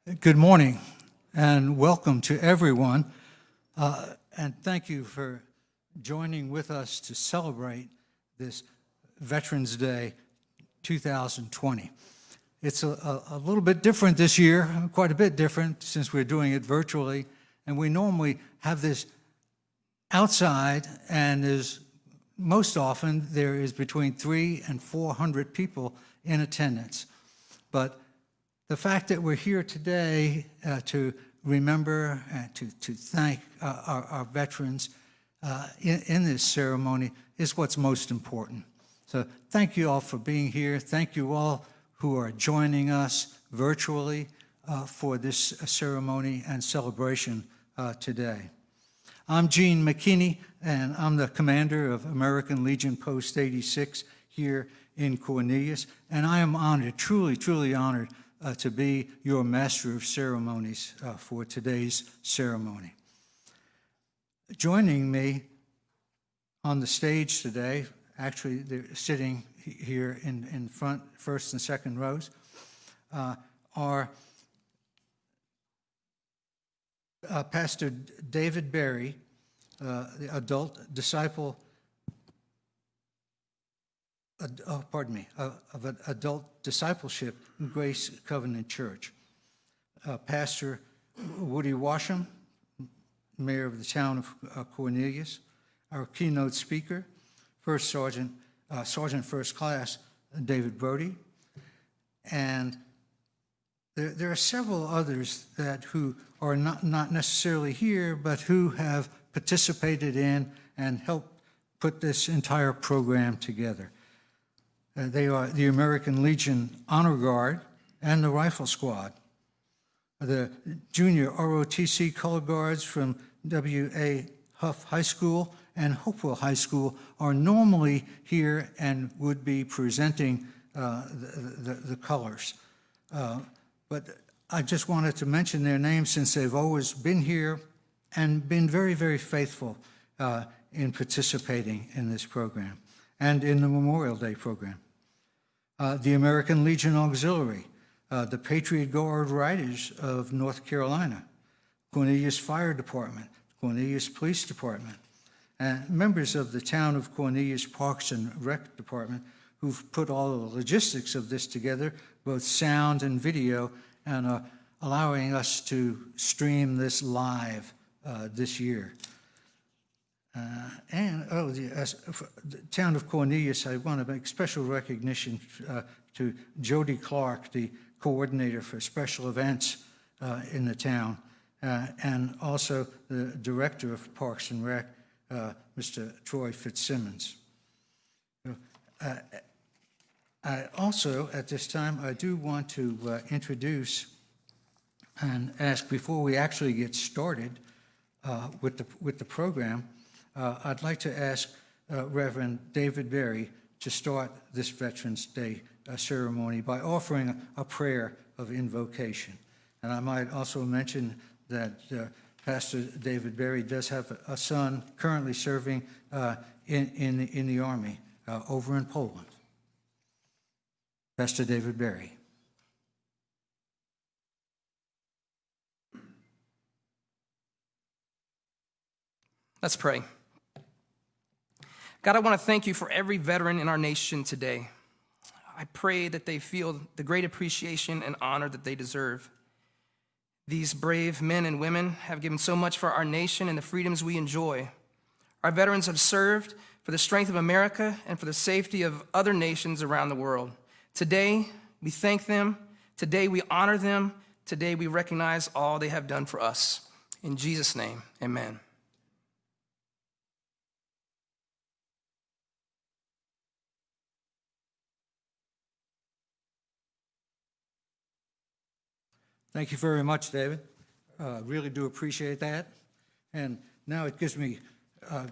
Good morning and welcome to everyone. And thank you for joining with us to celebrate this Veterans Day 2020. It's a little bit different this year, quite a bit different since we're doing it virtually. And we normally have this outside, and most often there is between 300 and 400 people in attendance. But the fact that we're here today to remember and to thank our veterans in this ceremony is what's most important. So thank you all for being here. Thank you all who are joining us virtually for this ceremony and celebration today. I'm Gene McKinney, and I'm the commander of American Legion Post 86 here in Cornelius, and I am honored, truly honored, to be your master of ceremonies for today's ceremony. Joining me on the stage today, actually they're sitting here in front, first and second rows, are Pastor David Berry, the adult disciple of adult discipleship in Grace Covenant Church. Pastor Woody Washam, Mayor of the town of Cornelius. Our keynote speaker, First Sergeant First Class David Brody. And there are several others who are not necessarily here, but who have participated in and helped put this entire program together. They are the American Legion Honor Guard and the Rifle Squad. The junior ROTC Color Guards from W.A. Huff High School and Hopewell High School are normally here and would be presenting the colors. But I just wanted to mention their names since they've always been here and been very faithful in participating in this program and in the Memorial Day program. The American Legion Auxiliary, the Patriot Guard Riders of North Carolina, Cornelius Fire Department, Cornelius Police Department, and members of the town of Cornelius Parks and Rec Department who've put all the logistics of this together, both sound and video, and are allowing us to stream this live this year. The town of Cornelius, I want to make special recognition to Jody Clark, the coordinator for special events in the town, and also the director of Parks and Rec, Mr. Troy Fitzsimmons. I also, at this time, I do want to introduce and ask, before we actually get started with the program, I'd like to ask Reverend David Berry to start this Veterans Day ceremony by offering a prayer of invocation. And I might also mention that Pastor David Berry does have a son currently serving in the Army over in Poland. Pastor David Berry. Let's pray. God, I want to thank you for every veteran in our nation today. I pray that they feel the great appreciation and honor that they deserve. These brave men and women have given so much for our nation and the freedoms we enjoy. Our veterans have served for the strength of America and for the safety of other nations around the world. Today, we thank them. Today, we honor them. Today, we recognize all they have done for us. In Jesus' name, amen. Thank you very much, David. Really do appreciate that. And now it gives me a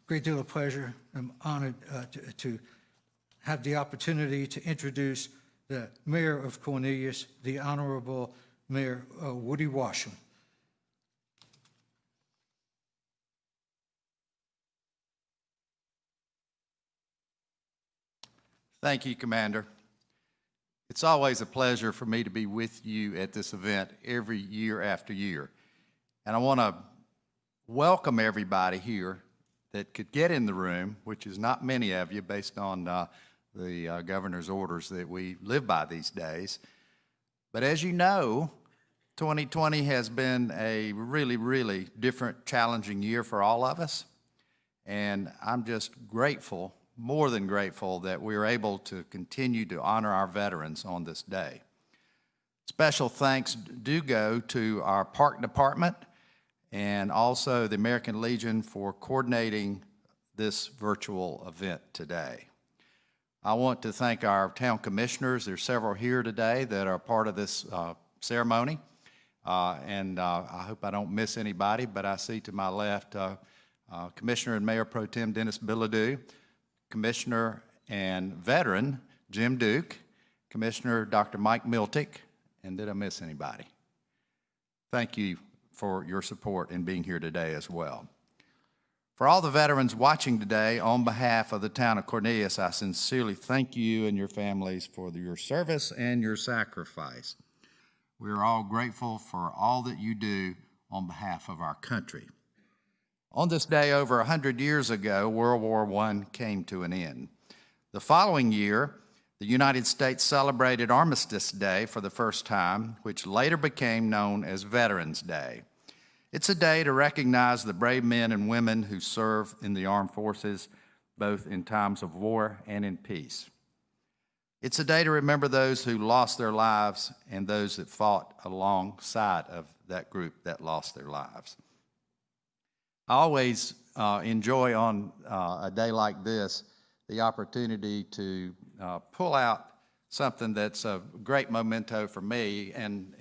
great deal of pleasure. I'm honored to have the opportunity to introduce the Mayor of Cornelius, the Honorable Mayor Woody Washam. Thank you, Commander. It's always a pleasure for me to be with you at this event every year after year. And I want to welcome everybody here that could get in the room, which is not many of you based on the governor's orders that we live by these days. But as you know, 2020 has been a really, really different, challenging year for all of us. And I'm just grateful, more than grateful, that we're able to continue to honor our veterans on this day. Special thanks do go to our park department and also the American Legion for coordinating this virtual event today. I want to thank our town commissioners. There's several here today that are part of this ceremony. I hope I don't miss anybody, but I see to my left Commissioner and Mayor Pro Tem Dennis Bilodeau, Commissioner and veteran Jim Duke, Commissioner Dr. Mike Miltick, and did I miss anybody? Thank you for your support in being here today as well. For all the veterans watching today, on behalf of the town of Cornelius, I sincerely thank you and your families for your service and your sacrifice. We are all grateful for all that you do on behalf of our country. On this day over 100 years ago, World War I came to an end. The following year, the United States celebrated Armistice Day for the first time, which later became known as Veterans Day. It's a day to recognize the brave men and women who serve in the armed forces, both in times of war and in peace. It's a day to remember those who lost their lives and those that fought alongside of that group that lost their lives. I always enjoy on a day like this the opportunity to pull out something that's a great memento for me, and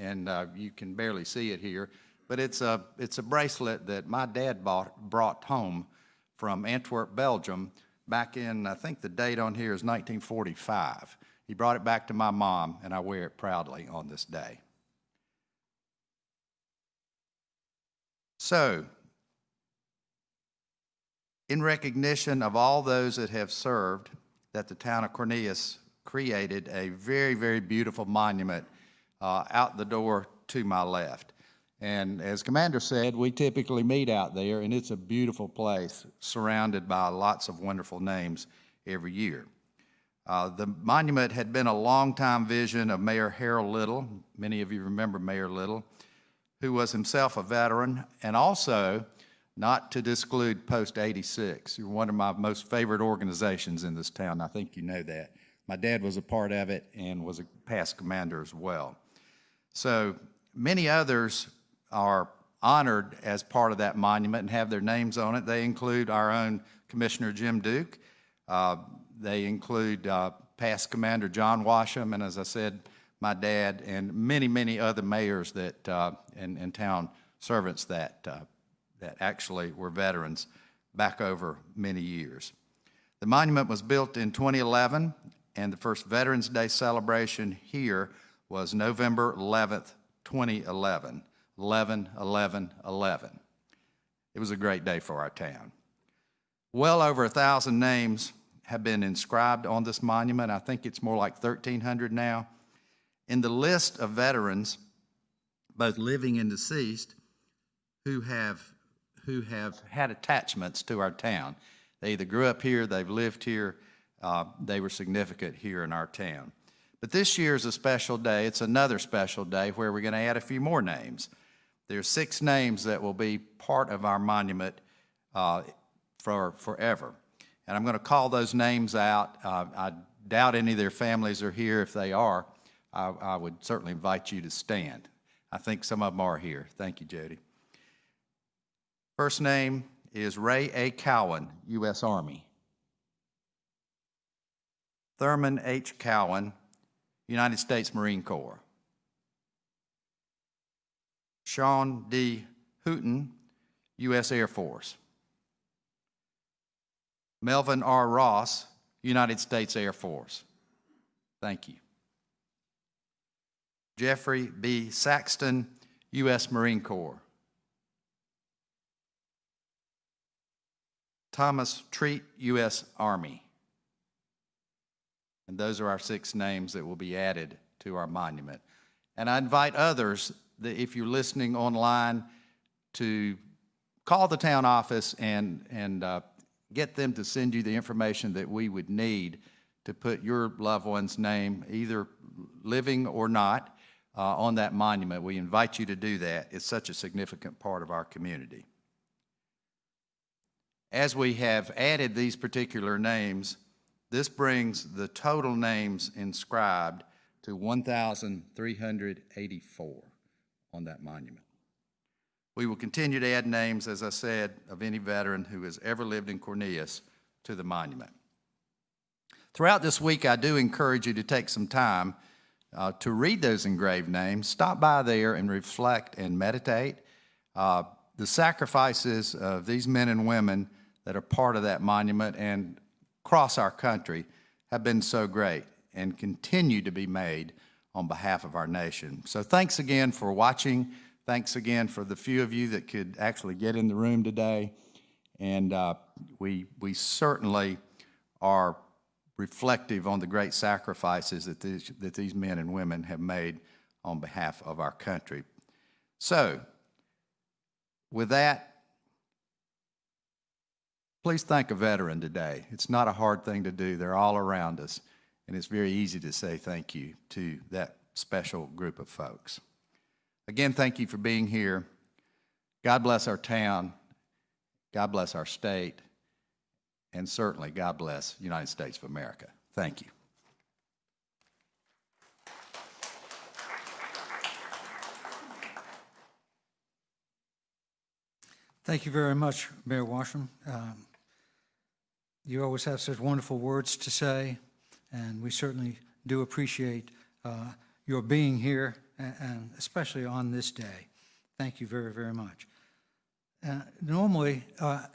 you can barely see it here, but it's a bracelet that my dad brought home from Antwerp, Belgium, back in, I think the date on here is 1945. He brought it back to my mom, and I wear it proudly on this day. So, in recognition of all those that have served, that the town of Cornelius created a very, very beautiful monument out the door to my left. And as Commander said, we typically meet out there, and it's a beautiful place surrounded by lots of wonderful names every year. The monument had been a long-time vision of Mayor Harold Little. Many of you remember Mayor Little, who was himself a veteran, and also, not to disclude Post 86. You're one of my most favorite organizations in this town. I think you know that. My dad was a part of it and was a past commander as well. So many others are honored as part of that monument and have their names on it. They include our own Commissioner Jim Duke. They include past Commander John Washam, and as I said, my dad, and many, many other mayors that and town servants that actually were veterans back over many years. The monument was built in 2011, and the first Veterans Day celebration here was November 11th, 2011. 11-11-11. It was a great day for our town. Well over 1,000 names have been inscribed on this monument. I think it's more like 1,300 now. In the list of veterans, both living and deceased, who have had attachments to our town. They either grew up here, they've lived here, they were significant here in our town. But this year is a special day. It's another special day where we're going to add a few more names. There's 6 names that will be part of our monument for forever. And I'm going to call those names out. I doubt any of their families are here. If they are, I would certainly invite you to stand. I think some of them are here. Thank you, Jody. First name is Ray A. Cowan, U.S. Army. Thurman H. Cowan, United States Marine Corps. Sean D. Hooten, U.S. Air Force. Melvin R. Ross, United States Air Force. Thank you. Jeffrey B. Saxton, U.S. Marine Corps. Thomas Treat, U.S. Army. And those are our 6 names that will be added to our monument. And I invite others, that if you're listening online, to call the town office and get them to send you the information that we would need to put your loved one's name, either living or not, on that monument. We invite you to do that. It's such a significant part of our community. As we have added these particular names, this brings the total names inscribed to 1,384 on that monument. We will continue to add names, as I said, of any veteran who has ever lived in Cornelius to the monument. Throughout this week, I do encourage you to take some time to read those engraved names. Stop by there and reflect and meditate. The sacrifices of these men and women that are part of that monument and across our country have been so great and continue to be made on behalf of our nation. So thanks again for watching. Thanks again for the few of you that could actually get in the room today. And we certainly are reflective on the great sacrifices that these men and women have made on behalf of our country. So, with that, please thank a veteran today. It's not a hard thing to do. They're all around us, and it's very easy to say thank you to that special group of folks. Again, thank you for being here. God bless our town. God bless our state. And certainly, God bless the United States of America. Thank you. Thank you very much, Mayor Washam. You always have such wonderful words to say, and we certainly do appreciate your being here, and especially on this day. Thank you very, very much. Normally,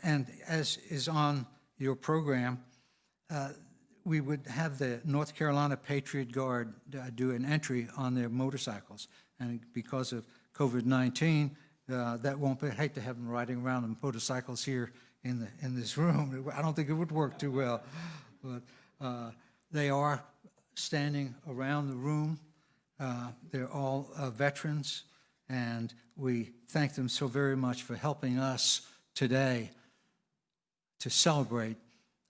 and as is on your program, we would have the North Carolina Patriot Guard do an entry on their motorcycles. And because of COVID-19, that won't be, I hate to have them riding around on motorcycles here in this room. I don't think it would work too well. But they are standing around the room. They're all veterans, and we thank them so very much for helping us today to celebrate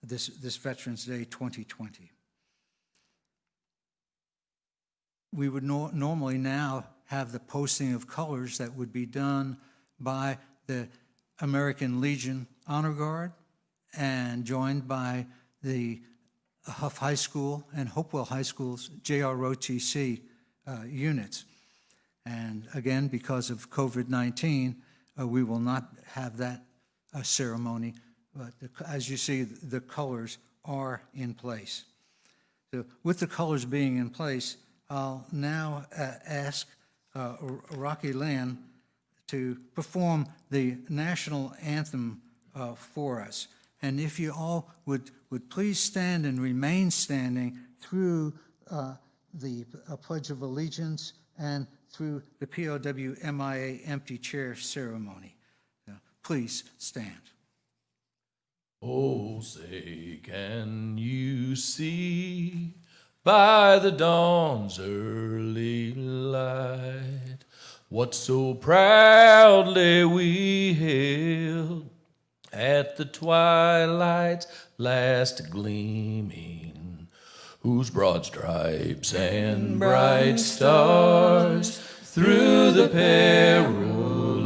this Veterans Day 2020. We would normally now have the posting of colors that would be done by the American Legion Honor Guard and joined by the Huff High School and Hopewell High School's JROTC units. And again, because of COVID-19, we will not have that ceremony, but as you see, the colors are in place. So with the colors being in place, I'll now ask Rocky Land to perform the national anthem for us. And if you all would please stand and remain standing through the Pledge of Allegiance and through the POW MIA empty chair ceremony. Please stand. Oh, say, can you see by the dawn's early light what so proudly we hailed at the twilight's last gleaming, whose broad stripes and bright stars through the perilous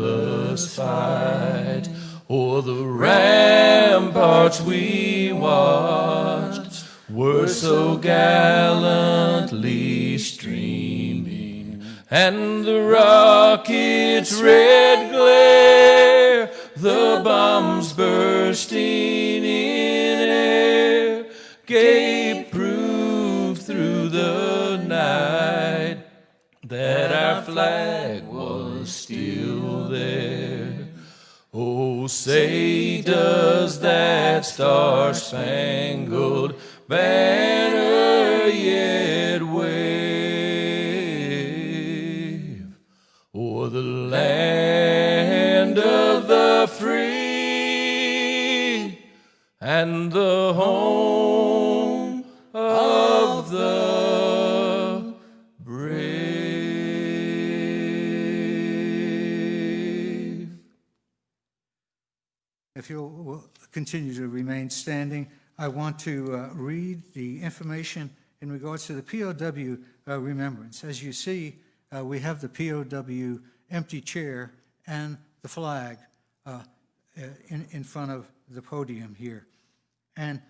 fight o'er the ramparts we watched were so gallantly streaming, and the rocket's red glare, the bombs bursting in air, gave proof through the night that our flag was still there. Oh, say, does that star-spangled banner yet wave o'er the land of the free and the home of the If you'll continue to remain standing, I want to read the information in regards to the POW remembrance. As you see, we have the POW empty chair and the flag in front of the podium here. And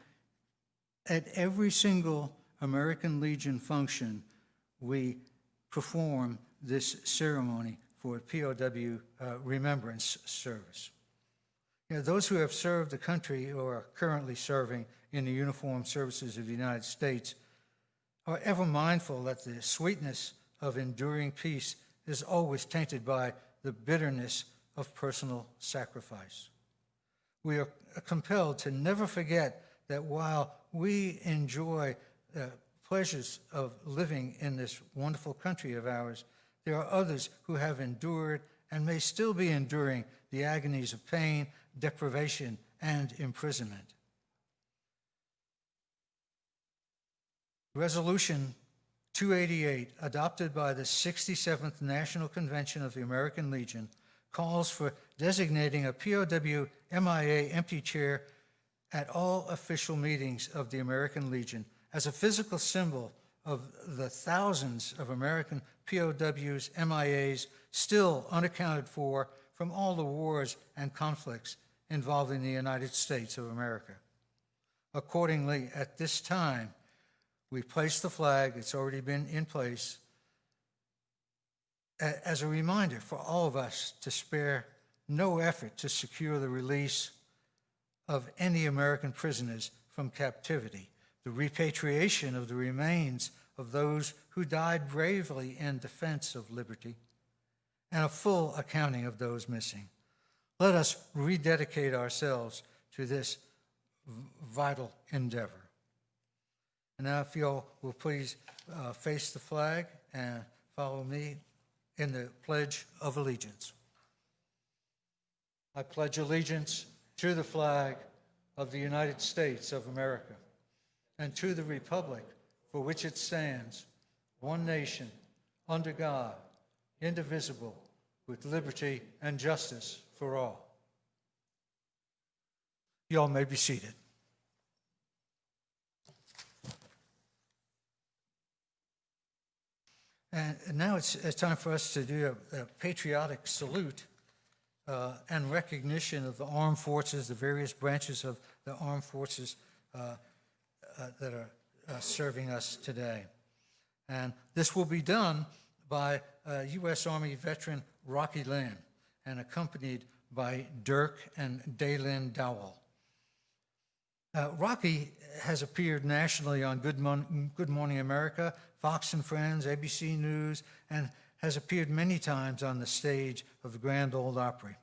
at every single American Legion function, we perform this ceremony for POW remembrance service. You know, those who have served the country or are currently serving in the uniformed services of the United States are ever mindful that the sweetness of enduring peace is always tainted by the bitterness of personal sacrifice. We are compelled to never forget that while we enjoy the pleasures of living in this wonderful country of ours, there are others who have endured and may still be enduring the agonies of pain, deprivation, and imprisonment. Resolution 288, adopted by the 67th National Convention of the American Legion, calls for designating a POW MIA empty chair at all official meetings of the American Legion as a physical symbol of the thousands of American POWs, MIAs, still unaccounted for from all the wars and conflicts involving the United States of America. Accordingly, at this time, we place the flag, it's already been in place, as a reminder for all of us to spare no effort to secure the release of any American prisoners from captivity, the repatriation of the remains of those who died bravely in defense of liberty, and a full accounting of those missing. Let us rededicate ourselves to this vital endeavor. And now if you will please face the flag and follow me in the Pledge of Allegiance. I pledge allegiance to the flag of the United States of America and to the republic for which it stands, one nation, under God, indivisible, with liberty and justice for all. You all may be seated. And now it's time for us to do a patriotic salute and recognition of the armed forces, the various branches of the armed forces that are serving us today. And this will be done by U.S. Army veteran Rocky Lynn and accompanied by Dirk and Daylin Dowell. Rocky has appeared nationally on Good Morning America, Fox and Friends, ABC News, and has appeared many times on the stage of the Grand Ole Opry.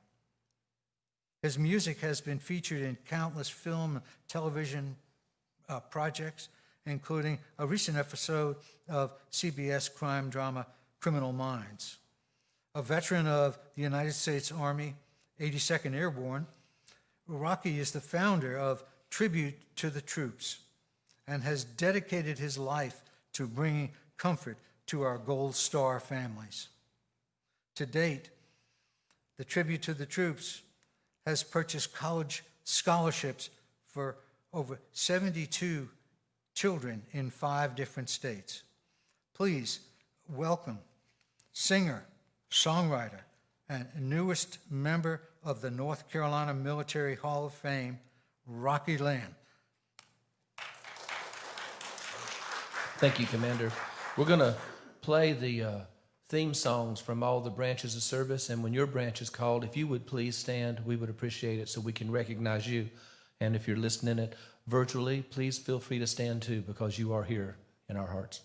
His music has been featured in countless film and television projects, including a recent episode of CBS crime drama Criminal Minds. A veteran of the United States Army, 82nd Airborne, Rocky is the founder of Tribute to the Troops and has dedicated his life to bringing comfort to our Gold Star families. To date, the Tribute to the Troops has purchased college scholarships for over 72 children in 5 different states. Please welcome singer, songwriter, and newest member of the North Carolina Military Hall of Fame, Rocky Lynn. Thank you, Commander. We're going to play the theme songs from all the branches of service, and when your branch is called, if you would please stand, we would appreciate it so we can recognize you. And if you're listening it virtually, please feel free to stand too, because you are here in our hearts.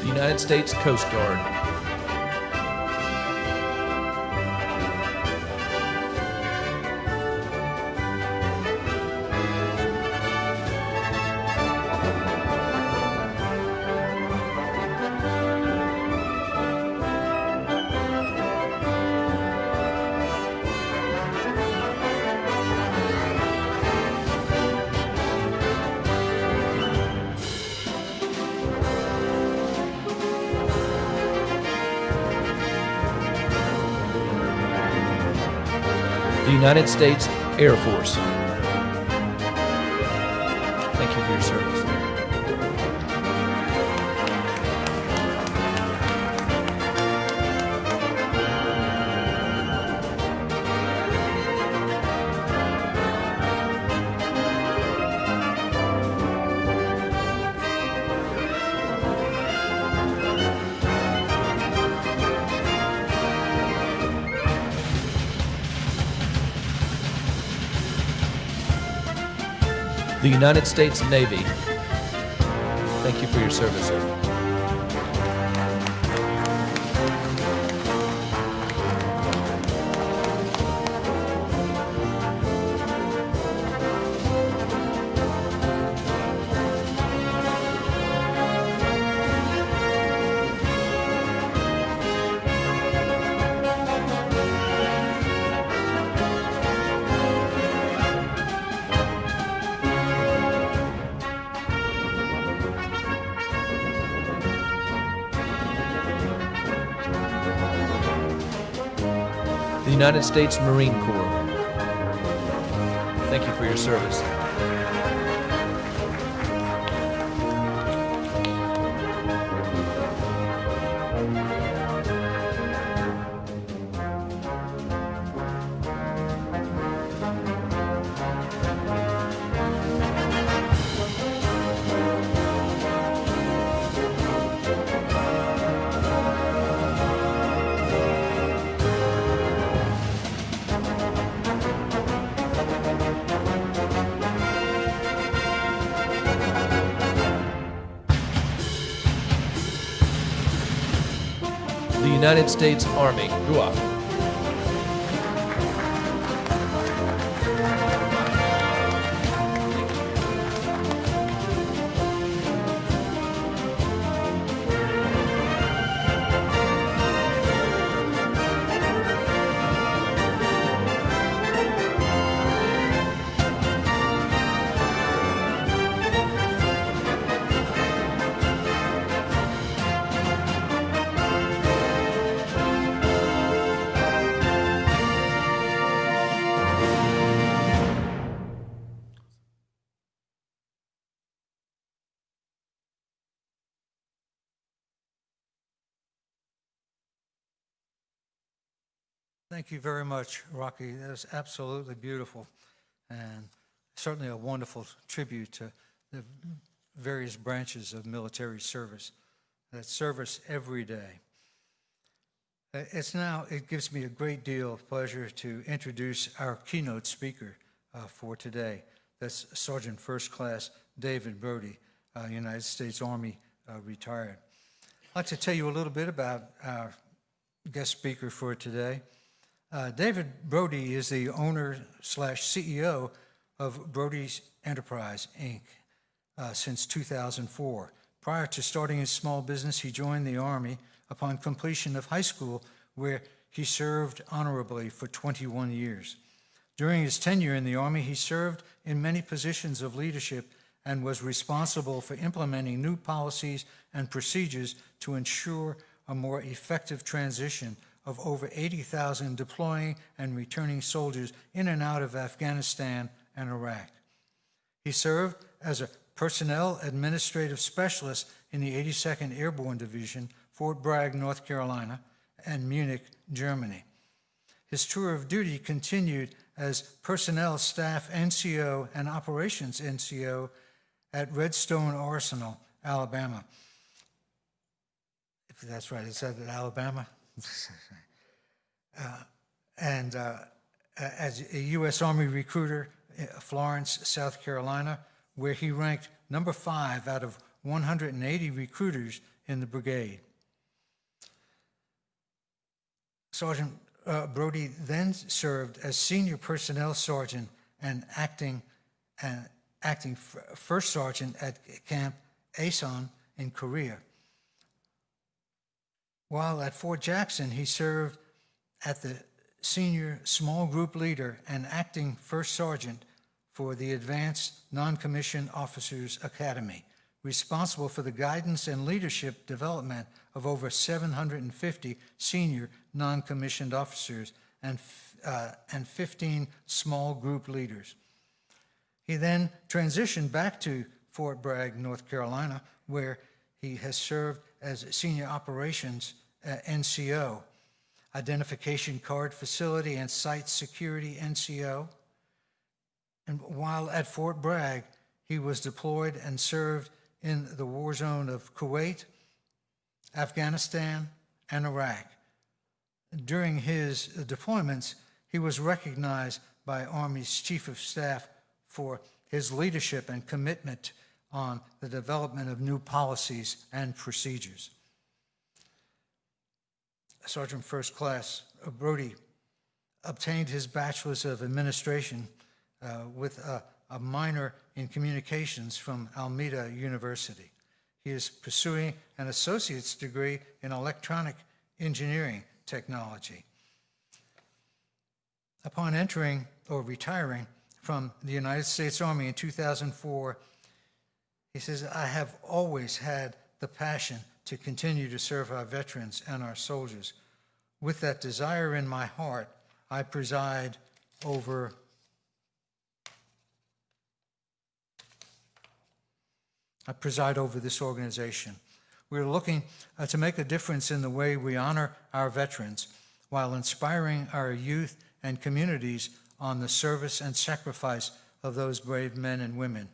United States Coast Guard. the United States Air Force. Thank you for your service. The United States Navy. Thank you for your service, sir. The United States Marine Corps. Thank you for your service. The United States Army. Ruach. Thank you very much, Rocky. That was absolutely beautiful, and certainly a wonderful tribute to the various branches of military service that service every day. It gives me a great deal of pleasure to introduce our keynote speaker for today. That's Sergeant First Class David Brody, United States Army retired. I'd like to tell you a little bit about our guest speaker for today. David Brody is the owner/CEO of Brody's Enterprise, Inc. Since 2004. Prior to starting his small business, he joined the Army upon completion of high school, where he served honorably for 21 years. During his tenure in the Army, he served in many positions of leadership and was responsible for implementing new policies and procedures to ensure a more effective transition of over 80,000 deploying and returning soldiers in and out of Afghanistan and Iraq. He served as a personnel administrative specialist in the 82nd Airborne Division, Fort Bragg, North Carolina, and Munich, Germany. His tour of duty continued as personnel staff NCO and operations NCO at Redstone Arsenal, Alabama. If that's right, is that Alabama? As a U.S. Army recruiter, Florence, South Carolina, where he ranked number 5 out of 180 recruiters in the brigade. Sergeant Brody then served as senior personnel sergeant and acting first sergeant at Camp Asan in Korea. While at Fort Jackson, he served at the senior small group leader and acting first sergeant for the Advanced Non-Commissioned Officers Academy, responsible for the guidance and leadership development of over 750 senior non-commissioned officers and 15 small group leaders. He then transitioned back to Fort Bragg, North Carolina, where he has served as Senior Operations NCO, Identification Card Facility and Site Security NCO. And while at Fort Bragg, he was deployed and served in the war zone of Kuwait, Afghanistan, and Iraq. During his deployments, he was recognized by Army's Chief of Staff for his leadership and commitment on the development of new policies and procedures. Sergeant First Class Brody obtained his Bachelor's of Administration with a minor in communications from Alameda University. He is pursuing an associate's degree in electronic engineering technology. Upon entering or retiring from the United States Army in 2004, he says, "I have always had the passion to continue to serve our veterans and our soldiers. With that desire in my heart, I preside over this organization. We're looking to make a difference in the way we honor our veterans while inspiring our youth and communities on the service and sacrifice of those brave men and women.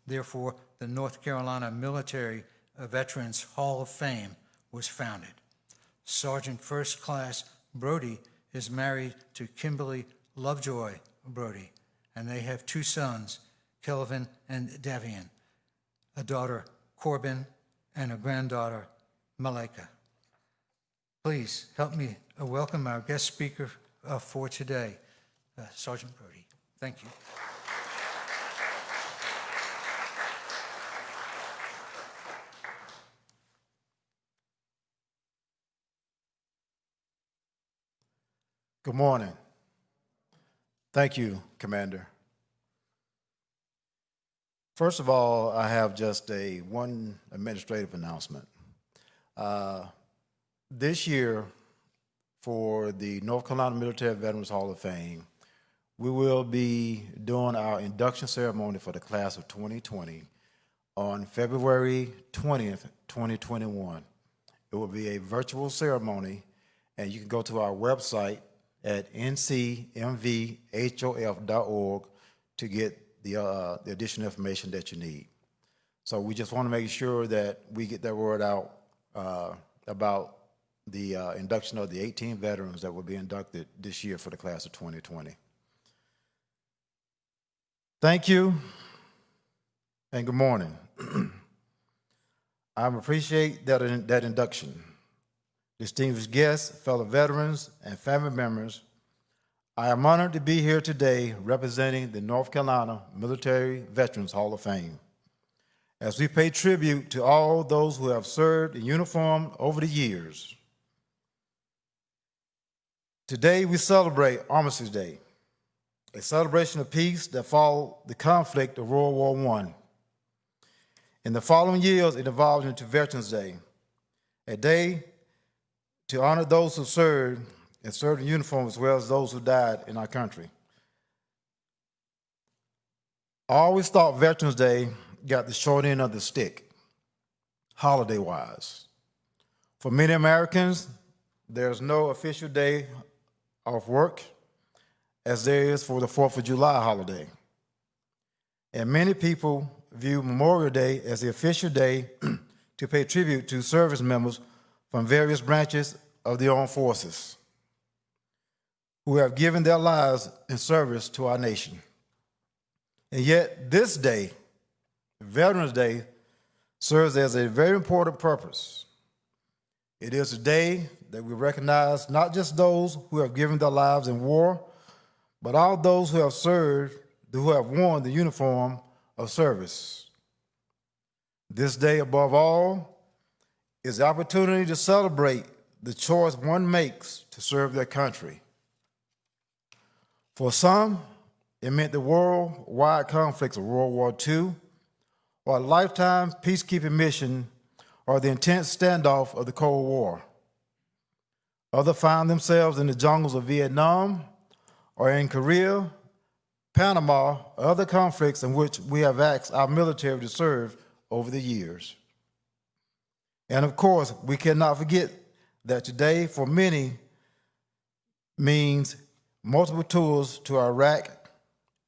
Therefore, the North Carolina Military Veterans Hall of Fame was founded. Sergeant First Class Brody is married to Kimberly Lovejoy Brody, and they have 2 sons, Kelvin and Davian, a daughter, Corbin, and a granddaughter, Malika. Please help me welcome our guest speaker for today, Sergeant Brody. Thank you. Good morning. Thank you, Commander. First of all, I have just one administrative announcement. This year, for the North Carolina Military Veterans Hall of Fame, we will be doing our induction ceremony for the class of 2020 on February 20th, 2021. It will be a virtual ceremony, and you can go to our website at ncmvhof.org to get the additional information that you need. So we just want to make sure that we get that word out about the induction of the 18 veterans that will be inducted this year for the class of 2020. Thank you, and good morning. I appreciate that induction. Distinguished guests, fellow veterans, and family members, I am honored to be here today representing the North Carolina Military Veterans Hall of Fame as we pay tribute to all those who have served in uniform over the years. Today we celebrate Armistice Day, a celebration of peace that followed the conflict of World War I. In the following years, it evolved into Veterans Day, a day to honor those who served in uniform as well as those who died in our country. I always thought Veterans Day got the short end of the stick, holiday-wise. For many Americans, there's no official day of work as there is for the 4th of July holiday. And many people view Memorial Day as the official day to pay tribute to service members from various branches of the armed forces who have given their lives in service to our nation. And yet this day, Veterans Day, serves as a very important purpose. It is a day that we recognize not just those who have given their lives in war, but all those who have served, who have worn the uniform of service. This day, above all, is the opportunity to celebrate the choice one makes to serve their country. For some, it meant the worldwide conflicts of World War II, or a lifetime peacekeeping mission, or the intense standoff of the Cold War. Others find themselves in the jungles of Vietnam or in Korea, Panama, or other conflicts in which we have asked our military to serve over the years. And of course, we cannot forget that today, for many, means multiple tours to Iraq,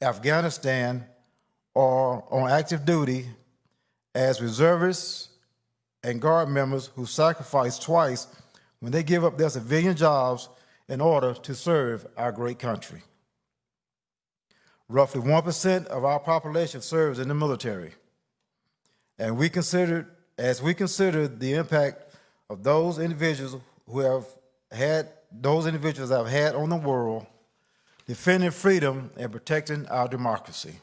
Afghanistan, or on active duty as reservists and guard members who sacrifice twice when they give up their civilian jobs in order to serve our great country. Roughly 1% of our population serves in the military. And as we consider the impact of those individuals have had on the world, defending freedom and protecting our democracy.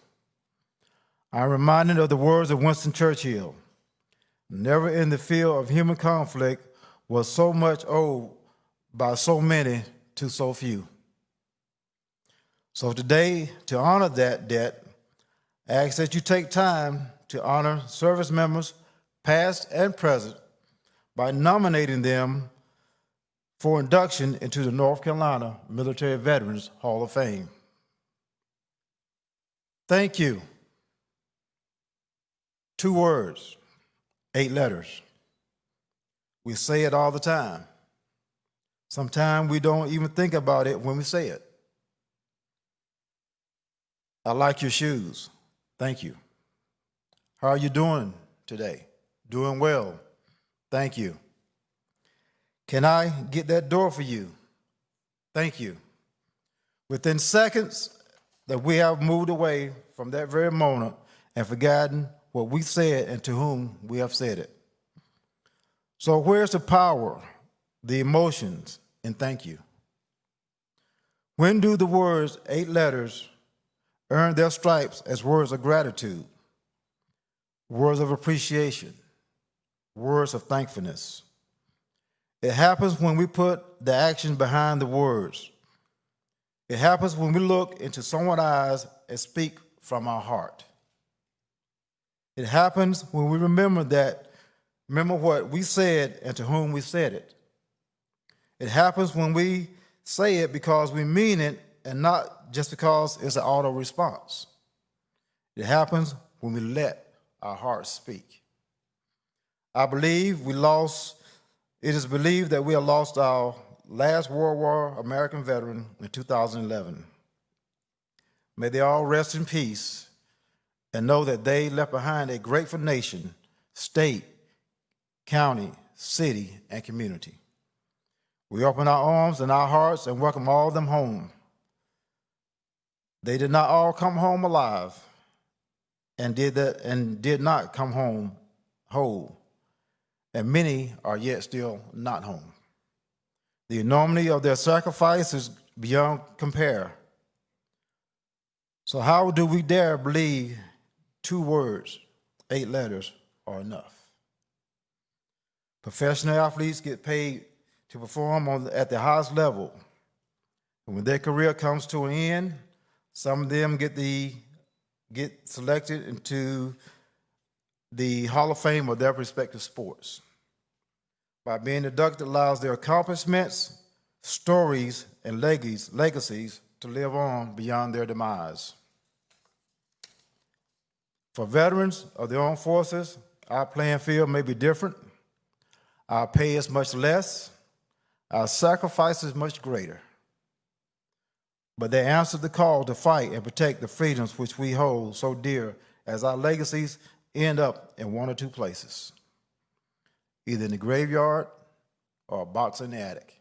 I'm reminded of the words of Winston Churchill: "Never in the field of human conflict was so much owed by so many to so few." So today, to honor that debt, I ask that you take time to honor service members, past and present, by nominating them for induction into the North Carolina Military Veterans Hall of Fame. Thank you. 2 words, 8 letters. We say it all the time. Sometimes we don't even think about it when we say it. I like your shoes. Thank you. How are you doing today? Doing well. Thank you. Can I get that door for you? Thank you. Within seconds that we have moved away from that very moment and forgotten what we said and to whom we have said it. So where's the power, the emotions, and thank you? When do the words 8 letters earn their stripes as words of gratitude, words of appreciation, words of thankfulness? It happens when we put the action behind the words. It happens when we look into someone's eyes and speak from our heart. It happens when we remember what we said and to whom we said it. It happens when we say it because we mean it and not just because it's an auto response. It happens when we let our hearts speak. It is believed that we have lost our last World War American veteran in 2011. May they all rest in peace and know that they left behind a grateful nation, state, county, city, and community. We open our arms and our hearts and welcome all of them home. They did not all come home alive and did not come home whole. And many are yet still not home. The enormity of their sacrifice is beyond compare. So how do we dare believe 2 words, 8 letters are enough? Professional athletes get paid to perform at the highest level. And when their career comes to an end, some of them get selected into the Hall of Fame of their respective sports. By being inducted allows their accomplishments, stories, and legacies to live on beyond their demise. For veterans of the armed forces, our playing field may be different. Our pay is much less. Our sacrifice is much greater. But they answered the call to fight and protect the freedoms which we hold so dear, as our legacies end up in 1 or 2 places, either in the graveyard or a box in the attic.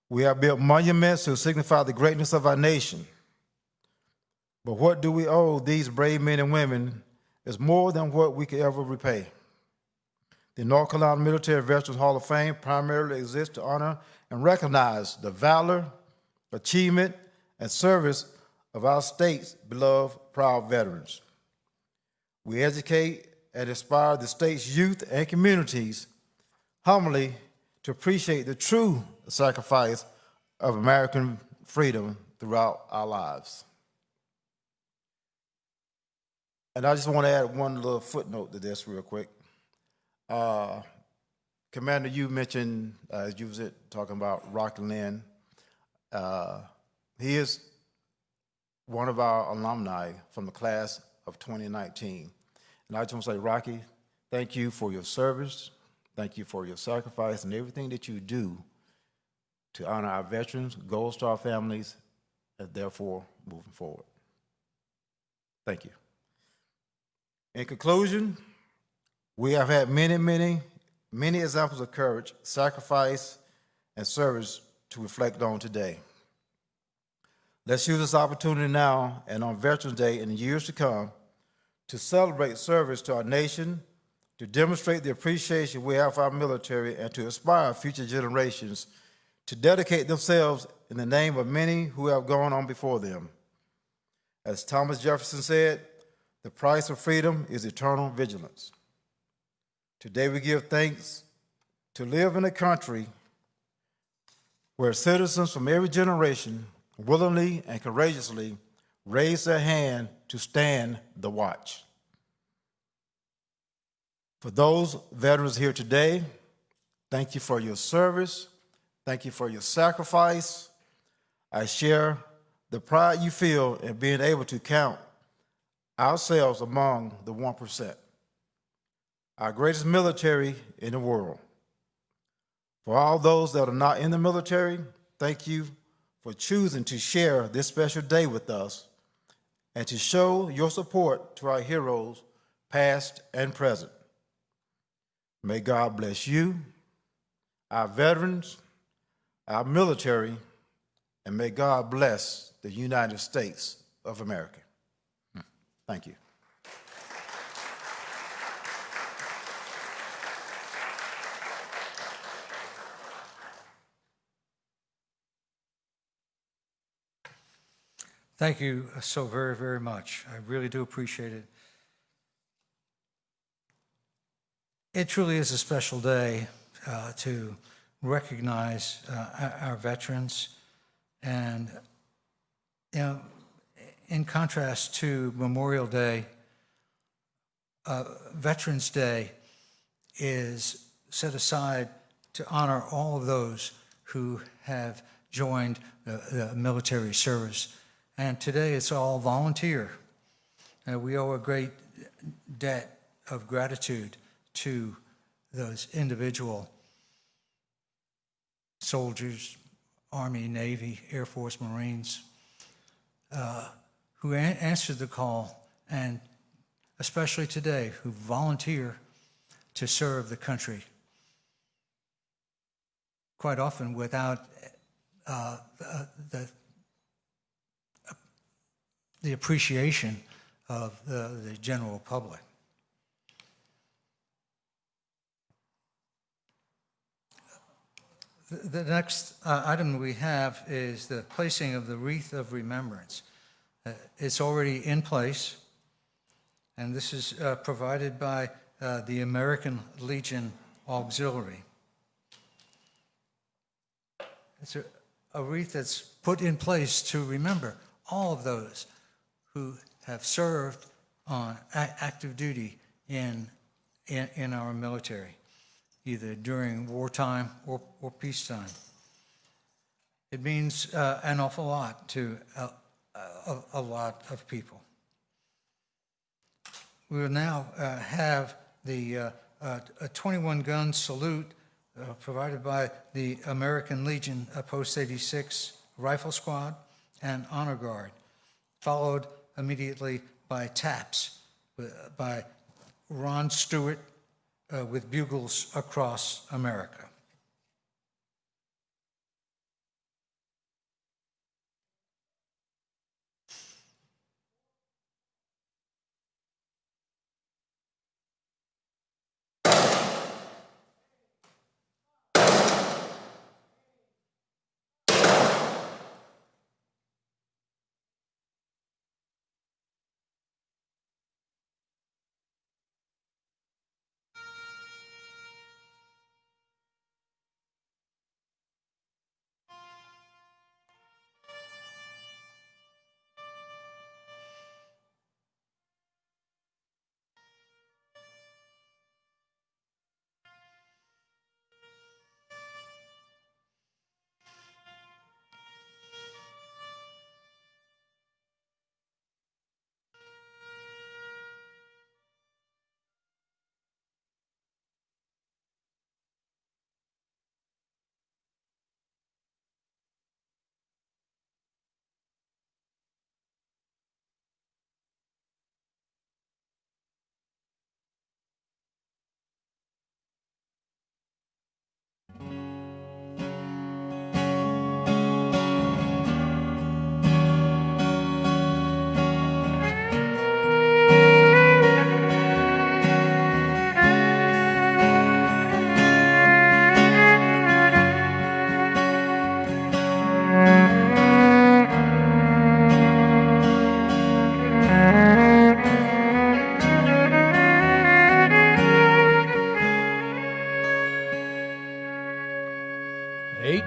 We have built monuments to signify the greatness of our nation. But what do we owe these brave men and women is more than what we could ever repay. The North Carolina Military Veterans Hall of Fame primarily exists to honor and recognize the valor, achievement, and service of our state's beloved, proud veterans. We educate and inspire the state's youth and communities humbly to appreciate the true sacrifice of American freedom throughout our lives. And I just want to add one little footnote to this real quick. Commander, you mentioned, as you was talking about Rocky Lynn, he is one of our alumni from the class of 2019. And I just want to say, Rocky, thank you for your service. Thank you for your sacrifice and everything that you do to honor our veterans, Gold Star families, and therefore moving forward. Thank you. In conclusion, we have had many examples of courage, sacrifice, and service to reflect on today. Let's use this opportunity now and on Veterans Day in the years to come to celebrate service to our nation, to demonstrate the appreciation we have for our military, and to inspire future generations to dedicate themselves in the name of many who have gone on before them. As Thomas Jefferson said, the price of freedom is eternal vigilance. Today we give thanks to live in a country where citizens from every generation willingly and courageously raise their hand to stand the watch. For those veterans here today, thank you for your service. Thank you for your sacrifice. I share the pride you feel in being able to count ourselves among the 1%, our greatest military in the world. For all those that are not in the military, thank you for choosing to share this special day with us and to show your support to our heroes, past and present. May God bless you, our veterans, our military, and may God bless the United States of America. Thank you. Thank you so very much. I really do appreciate it. It truly is a special day to recognize our veterans. And, you know, in contrast to Memorial Day, Veterans Day is set aside to honor all of those who have joined the military service. And today it's all volunteer. We owe a great debt of gratitude to those individual soldiers, Army, Navy, Air Force, Marines, who answered the call, and especially today, who volunteer to serve the country, quite often without the appreciation of the general public. The next item we have is the placing of the wreath of remembrance. It's already in place, and this is provided by the American Legion Auxiliary. It's a wreath that's put in place to remember all of those who have served on active duty in our military, either during wartime or peacetime. It means an awful lot to a lot of people. We will now have the 21-gun salute provided by the American Legion Post 86 Rifle Squad and Honor Guard, followed immediately by taps by Ron Stewart with bugles across America.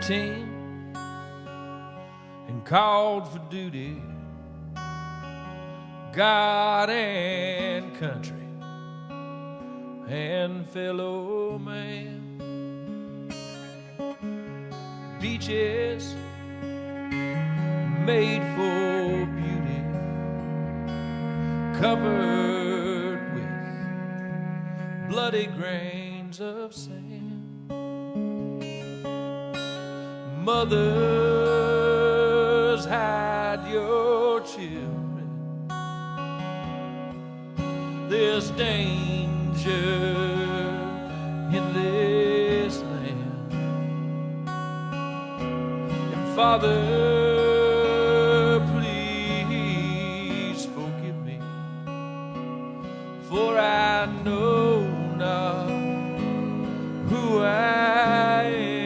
18 and called for duty, God and country and fellow man. Beaches made for beauty, covered with bloody grains of sand. Mothers, hide your children. There's danger in this land. And Father, please forgive me, for I know not who I am.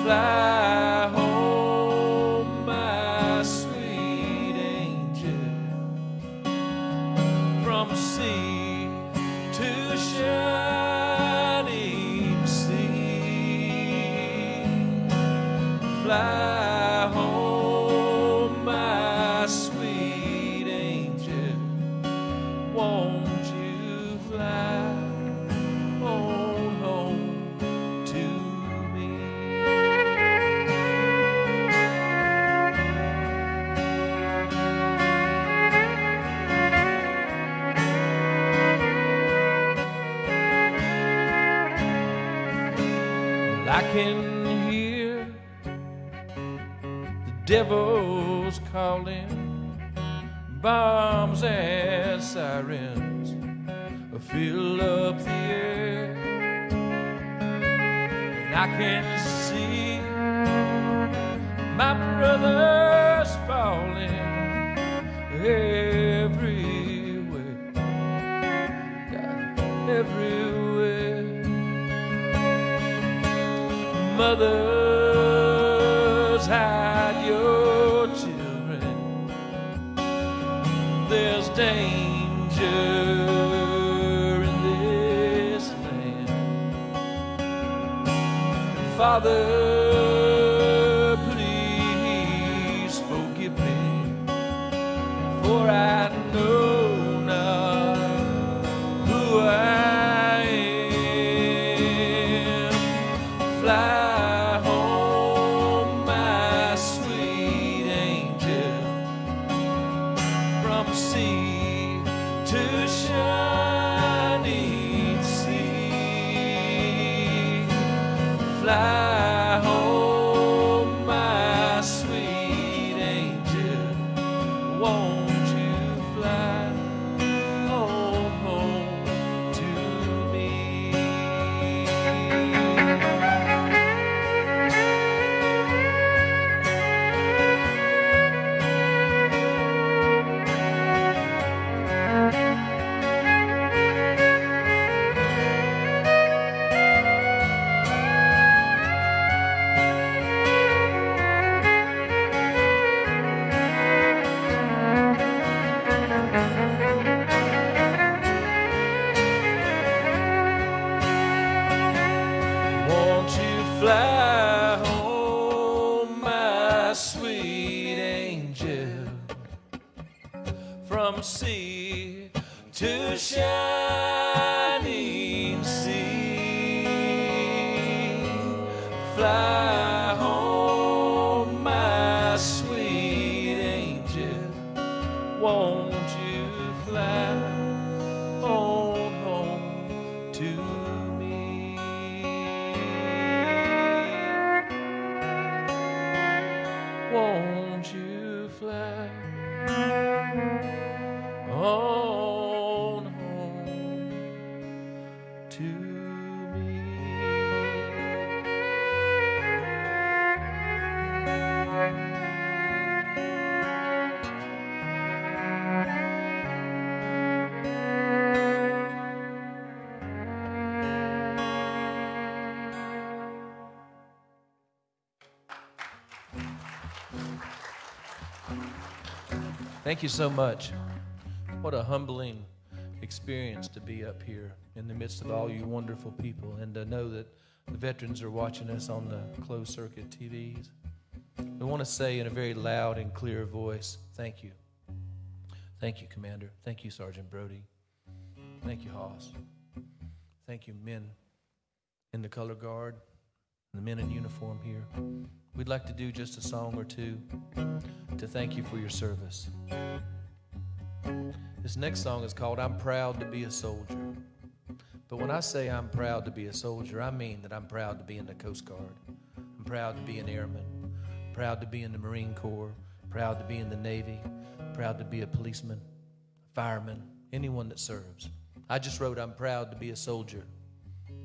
Fly home, my sweet angel, from sea to shining sea. Fly home, my sweet angel, won't you fly on home to me? Well, I can hear the devil's calling, bombs and sirens fill up the air, and I can see my brothers falling everywhere, God, everywhere. Mothers, hide your children. There's danger in this land. Father, please forgive me, for I know not who I am. Fly home, my sweet angel, from sea to shining sea. Fly home, my sweet angel, won't you fly home, home to me? Won't you fly home, my sweet angel, from sea to shining sea. Fly home, my sweet angel, won't you fly on home to me? Won't you fly on home to me? Thank you so much. What a humbling experience to be up here in the midst of all you wonderful people, and to know that the veterans are watching us on the closed circuit TVs. We want to say in a very loud and clear voice, thank you. Thank you, Commander. Thank you, Sergeant Brody. Thank you, Hoss. Thank you, men in the color guard, and the men in uniform here. We'd like to do just a song or two to thank you for your service. This next song is called I'm Proud to Be a Soldier. But when I say I'm proud to be a soldier, I mean that I'm proud to be in the Coast Guard. I'm proud to be an airman, proud to be in the Marine Corps, proud to be in the Navy, proud to be a policeman, fireman, anyone that serves. I just wrote I'm proud to be a soldier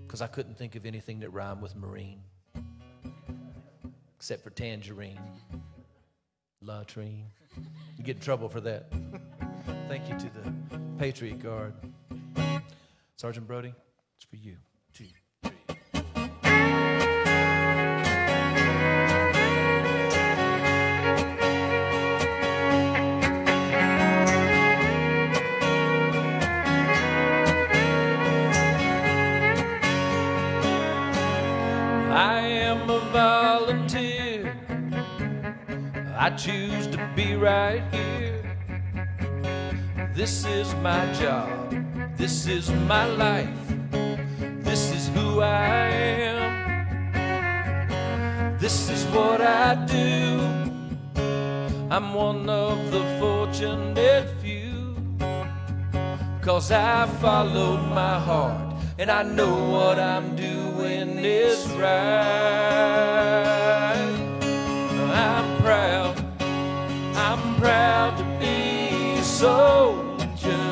because I couldn't think of anything that rhymed with Marine except for tangerine, latrine. You get in trouble for that. Thank you to the Patriot Guard. Sergeant Brody, it's for you. 2, 3. I am a volunteer. I choose to be right here. This is my job. This is my life. This is who I am. This is what I do. I'm one of the fortunate few, 'cause I followed my heart and I know what I'm doing is right. I'm proud to be a soldier,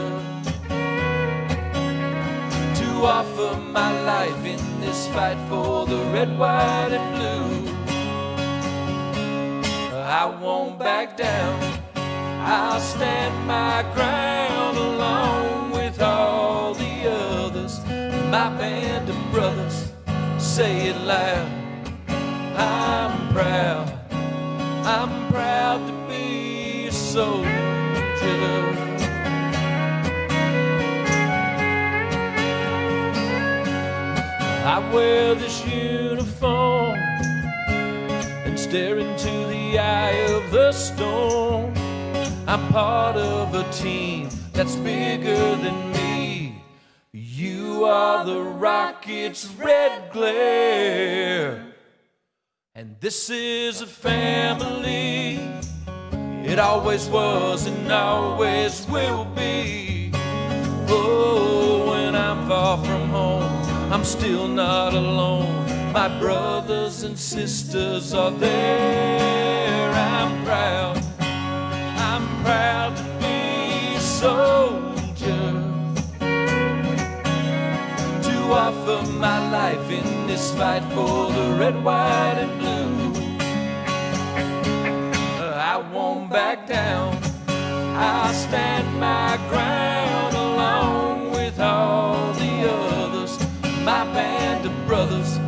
to offer my life in this fight for the red, white, and blue. I won't back down, I'll stand my ground along with all the others. My band of brothers, say it loud. I'm proud to be a soldier. I wear this uniform and stare into the eye of the storm. I'm part of a team that's bigger than me. You are the rocket's red glare, and this is a family. It always was and always will be. Oh, when I'm far from home, I'm still not alone. My brothers and sisters are there. I'm proud to be a soldier, to offer my life in this fight for the red, white, and blue. I won't back down, I'll stand my ground along with all the others. My band of brothers,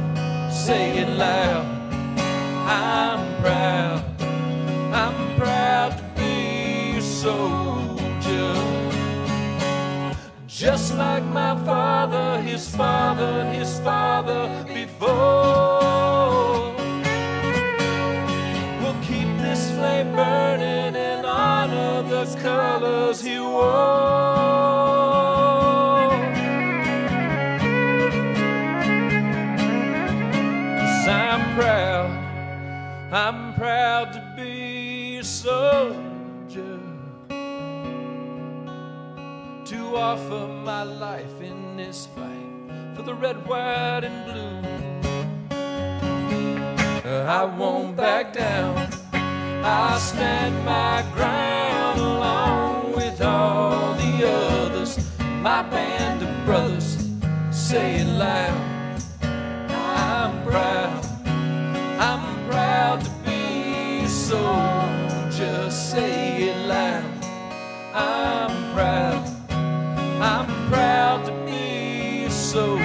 say it loud. I'm proud to be a soldier. Just like my father, his father, his father before. We'll keep this flame burning and honor the colors he wore. 'Cause I'm proud to be a soldier, to offer my life in this fight for the red, white, and blue. I won't back down, I'll stand my ground along with all the others. My band of brothers, say it loud. I'm proud to be a soldier, say it loud. I'm proud to be a soldier.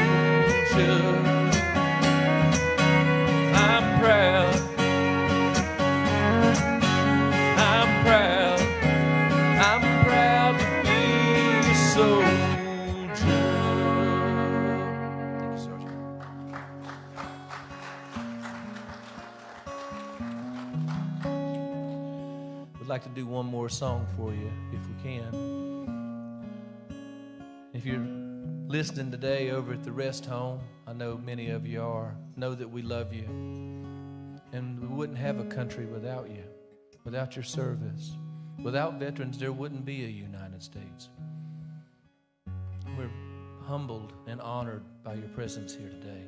I'm proud to be a soldier. like to do one more song for you, if we can. If you're listening today over at the rest home, I know many of you are, know that we love you. And we wouldn't have a country without you, without your service. Without veterans, there wouldn't be a United States. We're humbled and honored by your presence here today.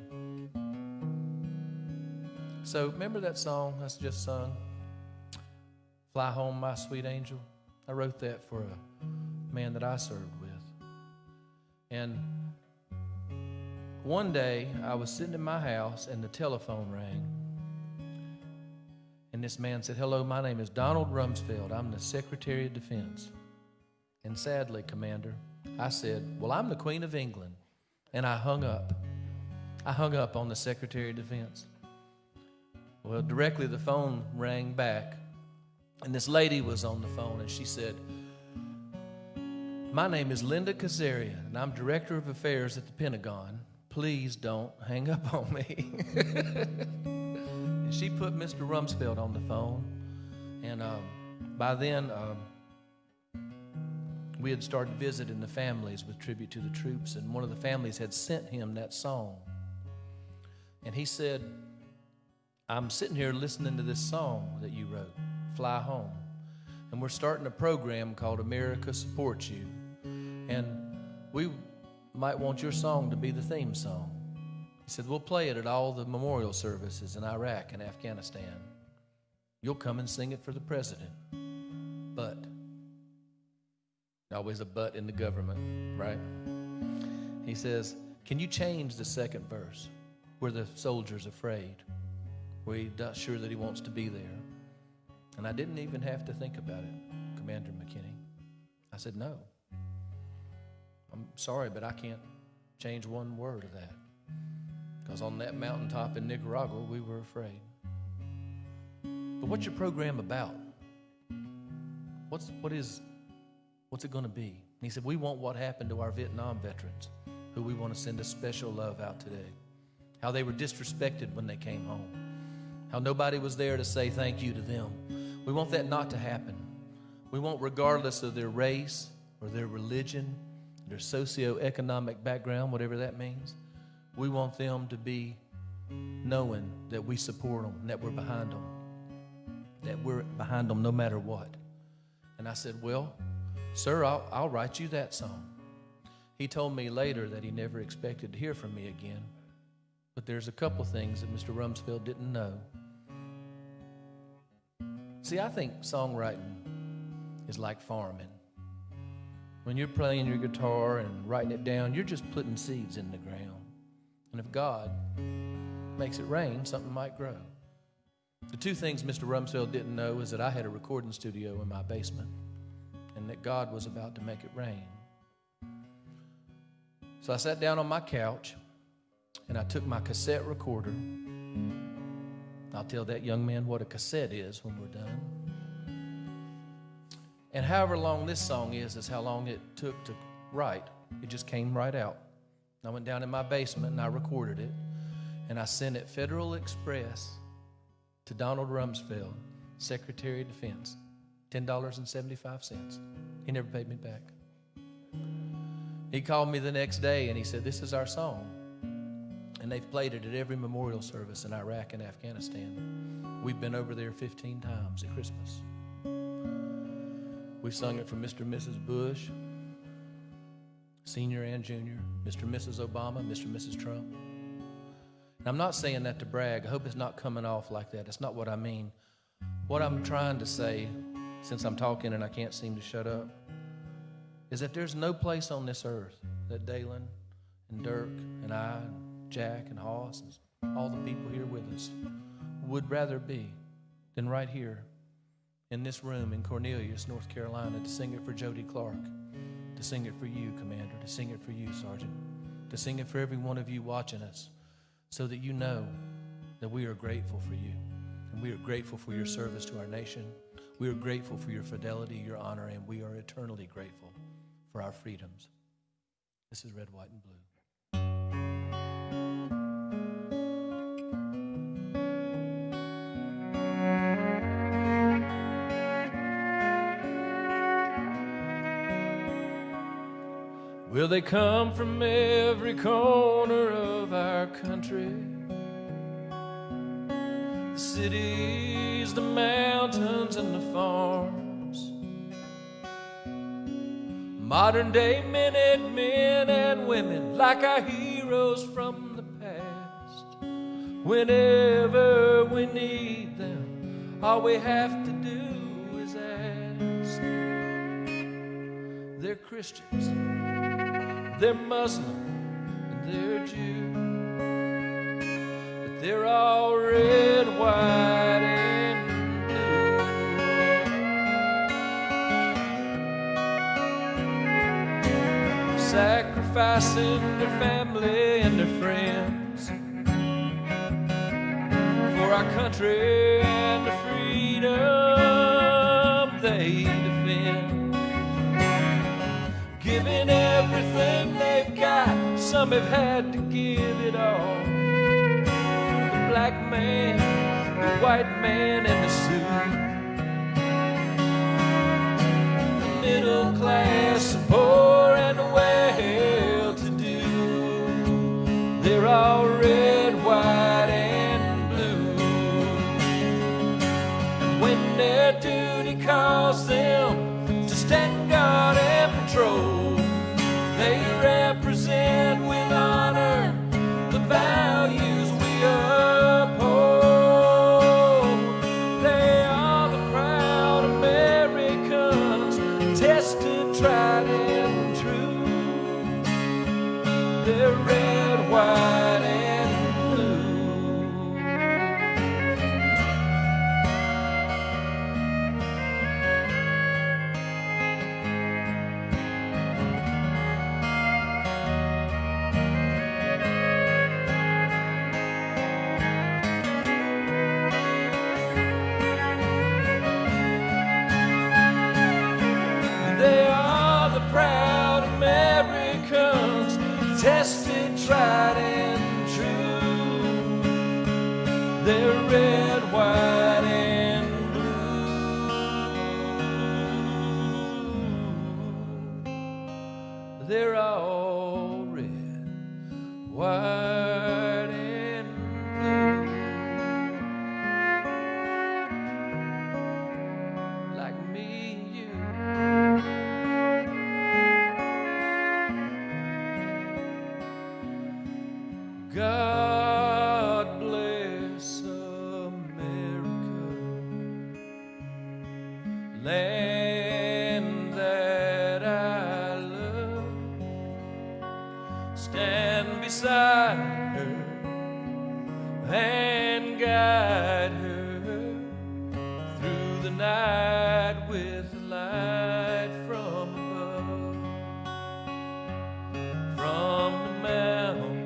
So remember that song that's just sung, Fly Home, My Sweet Angel? I wrote that for a man that I served with. And one day I was sitting in my house and the telephone rang. And this man said, "Hello, my name is Donald Rumsfeld. I'm the Secretary of Defense." And sadly, Commander, I said, "Well, I'm the Queen of England." And I hung up. I hung up on the Secretary of Defense. Well, directly the phone rang back. And this lady was on the phone, and she said, "My name is Linda Kazarian, and I'm Director of Affairs at the Pentagon. Please don't hang up on me." And she put Mr. Rumsfeld on the phone, and by then we had started visiting the families with tribute to the troops, and one of the families had sent him that song. And he said, "I'm sitting here listening to this song that you wrote, Fly Home, and we're starting a program called America Supports You, and we might want your song to be the theme song." He said, "We'll play it at all the memorial services in Iraq and Afghanistan. You'll come and sing it for the president. But," always a but in the government, right? He says, "Can you change the second verse where the soldier's afraid, where he's not sure that he wants to be there?" And I didn't even have to think about it, Commander McKinney. I said, "No. I'm sorry, but I can't change one word of that. Because on that mountaintop in Nicaragua, we were afraid." "But what's your program about? What's it going to be?" And he said, "We want what happened to our Vietnam veterans, who we want to send a special love out today. How they were disrespected when they came home. How nobody was there to say thank you to them. We want that not to happen. We want, regardless of their race or their religion, their socioeconomic background, whatever that means, we want them to be knowing that we support them, and that we're behind them, that we're behind them no matter what." And I said, "Well, sir, I'll write you that song." He told me later that he never expected to hear from me again, but there's a couple things that Mr. Rumsfeld didn't know. See, I think songwriting is like farming. When you're playing your guitar and writing it down, you're just putting seeds in the ground. And if God makes it rain, something might grow. The two things Mr. Rumsfeld didn't know is that I had a recording studio in my basement and that God was about to make it rain. So I sat down on my couch and I took my cassette recorder. I'll tell that young man what a cassette is when we're done. And however long this song is how long it took to write. It just came right out. I went down in my basement and I recorded it. And I sent it Federal Express to Donald Rumsfeld, Secretary of Defense, $10.75. He never paid me back. He called me the next day and he said, "This is our song. And they've played it at every memorial service in Iraq and Afghanistan. We've been over there 15 times at Christmas. We've sung it for Mr. and Mrs. Bush, senior and junior, Mr. and Mrs. Obama, Mr. and Mrs. Trump." And I'm not saying that to brag. I hope it's not coming off like that. That's not what I mean. What I'm trying to say, since I'm talking and I can't seem to shut up, is that there's no place on this earth that Dalen and Dirk and I and Jack and Hoss and all the people here with us would rather be than right here in this room in Cornelius, North Carolina, to sing it for Jody Clark, to sing it for you, Commander, to sing it for you, Sergeant, to sing it for every one of you watching us, so that you know that we are grateful for you, and we are grateful for your service to our nation. We are grateful for your fidelity, your honor, and we are eternally grateful for our freedoms. This is Red, White, and Blue. Will they come from every corner of our country? The cities, the mountains, and the farms. Modern day Minutemen and women like our heroes from the past. Whenever we need them, all we have to do is ask. They're Christians, they're Muslim, and they're Jew. But they're all red, white, and blue. Sacrificing their family and their friends for our country and the freedom they defend. Giving everything they've got, some have had to give it all. The black man, the white man, and the suit. The middle class, the poor, and the well-to-do. They're all red, white, and blue. And when their duty calls them to stand guard and patrol, they represent with honor the values we uphold. They are the proud Americans, tested, tried, and true. They're red, white, and tested, tried, and true. They're red, white, and blue. They're all red, white, and blue. Like me and you. God bless America, land that I love. Stand beside her and guide her through the night with the light from above. From the mountain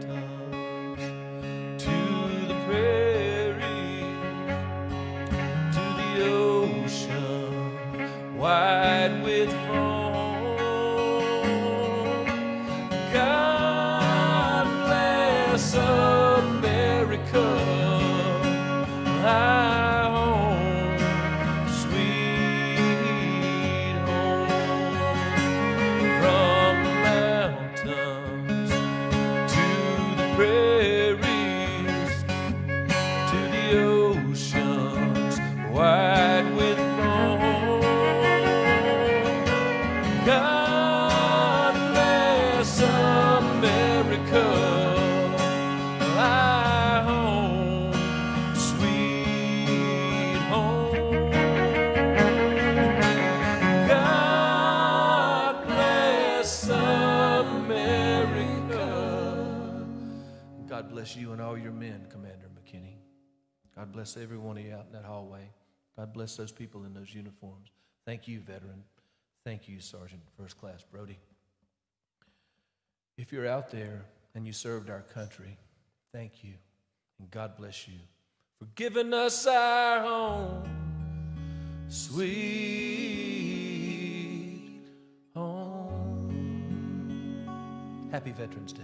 wide with foam. God bless America, our home, sweet home. From the mountains to the prairies, to the oceans, wide with foam. God bless America, our home, sweet home. God bless America. God bless you and all your men, Commander McKinney. God bless every one of you out in that hallway. God bless those people in those uniforms. Thank you, veteran. Thank you, Sergeant First Class Brody. If you're out there and you served our country, thank you, and God bless you for giving us our home, sweet home. Happy Veterans Day.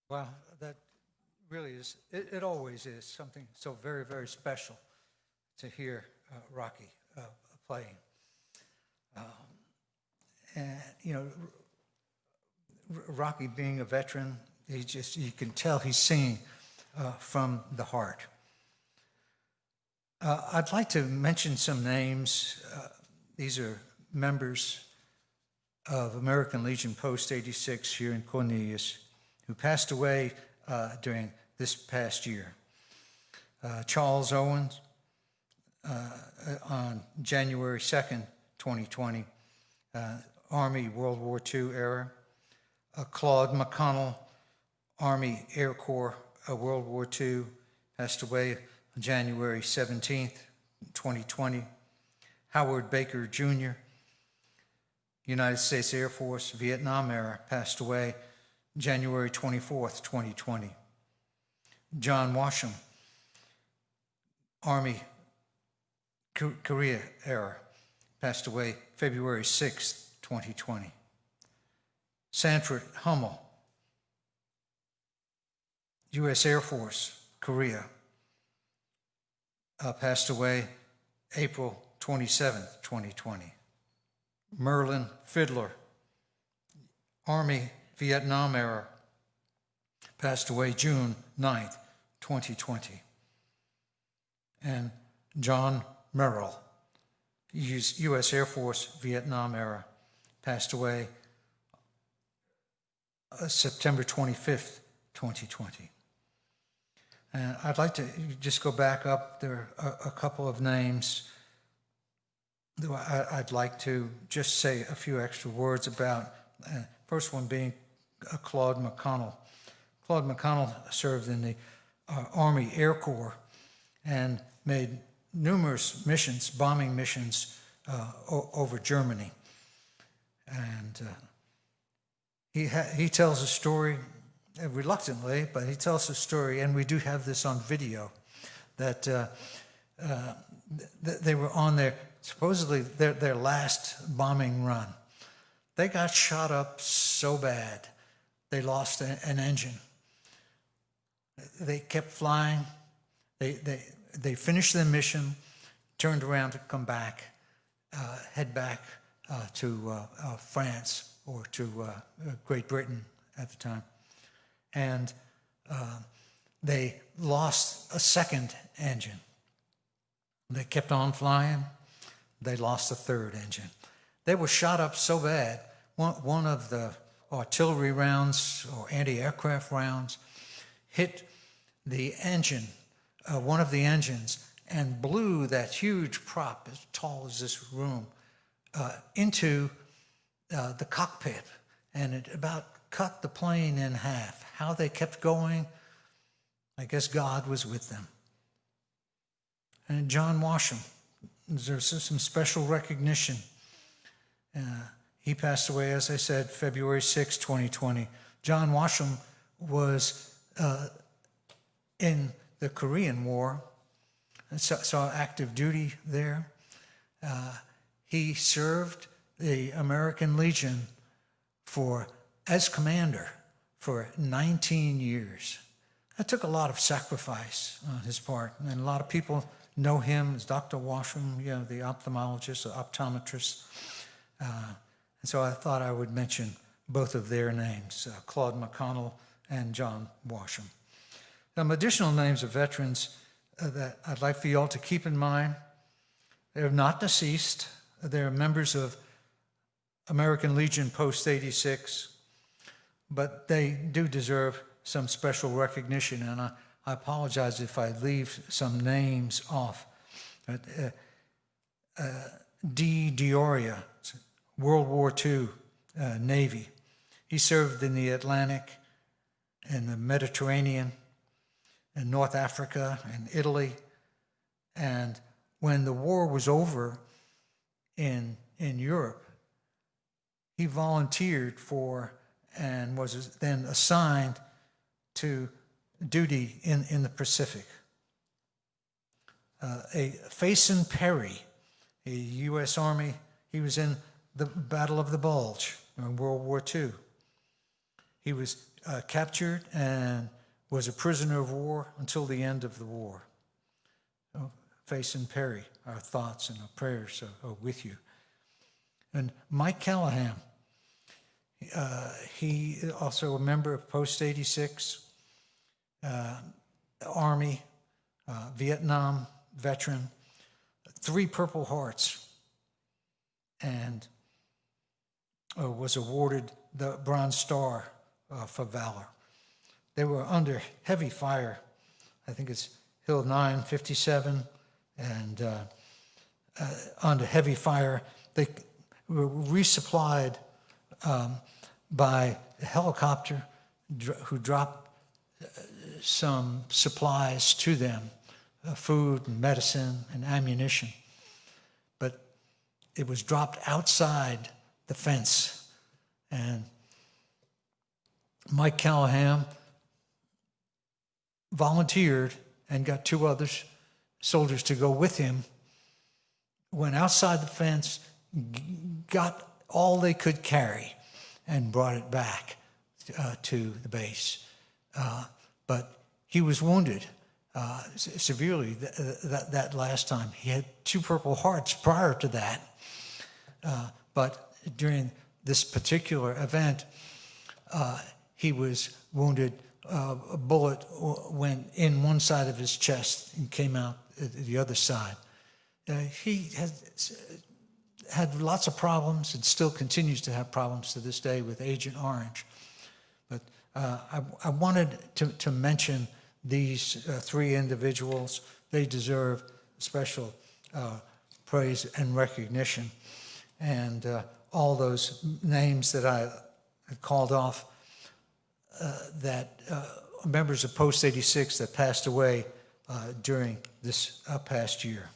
Wow. that really is, it always is something so very, very special to hear Rocky playing. And, you know, Rocky being a veteran, you can tell he's singing from the heart. I'd like to mention some names. These are members of American Legion Post 86 here in Cornelius who passed away during this past year. Charles Owens on January 2nd, 2020, Army World War II era. Claude McConnell, Army Air Corps, World War II, passed away on January 17th, 2020. Howard Baker Jr., United States Air Force, Vietnam era, passed away January 24th, 2020. John Washam, Army Korea era, passed away February 6th, 2020. Sanford Hummel, U.S. Air Force, Korea, passed away April 27th, 2020. Merlin Fiddler, Army Vietnam era, passed away June 9th, 2020. And John Merrill, U.S. Air Force, Vietnam era, passed away September 25th, 2020. And I'd like to just go back up. There are a couple of names that I'd like to just say a few extra words about. First one being Claude McConnell. Claude McConnell served in the Army Air Corps and made numerous missions, bombing missions over Germany. And he tells a story, reluctantly, but he tells a story, and we do have this on video, that they were on supposedly their last bombing run. They got shot up so bad, they lost an engine. They kept flying. They finished their mission, turned around to come back, head back to France or to Great Britain at the time. And they lost a second engine. They kept on flying. They lost a third engine. They were shot up so bad, one of the artillery rounds or anti-aircraft rounds hit the engine, one of the engines, and blew that huge prop as tall as this room into the cockpit, and it about cut the plane in half. How they kept going, I guess God was with them. And John Washam, there's some special recognition. He passed away, as I said, February 6, 2020. John Washam was in the Korean War, and saw active duty there. He served the American Legion as commander for 19 years. That took a lot of sacrifice on his part, and a lot of people know him as Dr. Washam, the ophthalmologist, the optometrist. And so I thought I would mention both of their names, Claude McConnell and John Washam. Some additional names of veterans that I'd like for you all to keep in mind. They're not deceased. They're members of American Legion Post 86, but they do deserve some special recognition, and I apologize if I leave some names off. D. Dioria, World War II Navy. He served in the Atlantic, in the Mediterranean, in North Africa, and Italy. And when the war was over in Europe, he volunteered for and was then assigned to duty in the Pacific. Faison Perry, a U.S. Army, he was in the Battle of the Bulge in World War II. He was captured and was a prisoner of war until the end of the war. So, Faison Perry, our thoughts and our prayers are with you. And Mike Callahan, he also a member of Post 86, Army, Vietnam veteran, 3 Purple Hearts, and was awarded the Bronze Star for valor. They were under heavy fire. I think it's Hill 957, and under heavy fire. They were resupplied by a helicopter who dropped some supplies to them, food and medicine and ammunition. But it was dropped outside the fence. And Mike Callahan volunteered and got 2 other soldiers to go with him, went outside the fence, got all they could carry, and brought it back to the base. But he was wounded severely that last time. He had 2 Purple Hearts prior to that. But during this particular event, he was wounded. A bullet went in one side of his chest and came out the other side. He had lots of problems and still continues to have problems to this day with Agent Orange. But I wanted to mention these 3 individuals. They deserve special praise and recognition. And all those names that I called off, that members of Post 86 that passed away during this past year.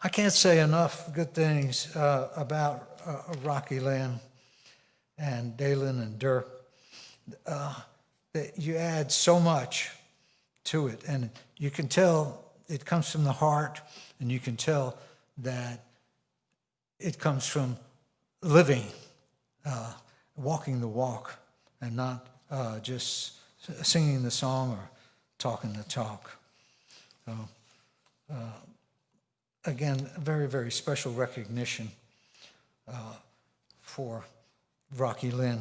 I can't say enough good things about Rocky Lynn and Dalen and Dirk. That you add so much to it, and you can tell it comes from the heart, and you can tell that it comes from living, walking the walk, and not just singing the song or talking the talk. So, again, very, very special recognition for Rocky Lynn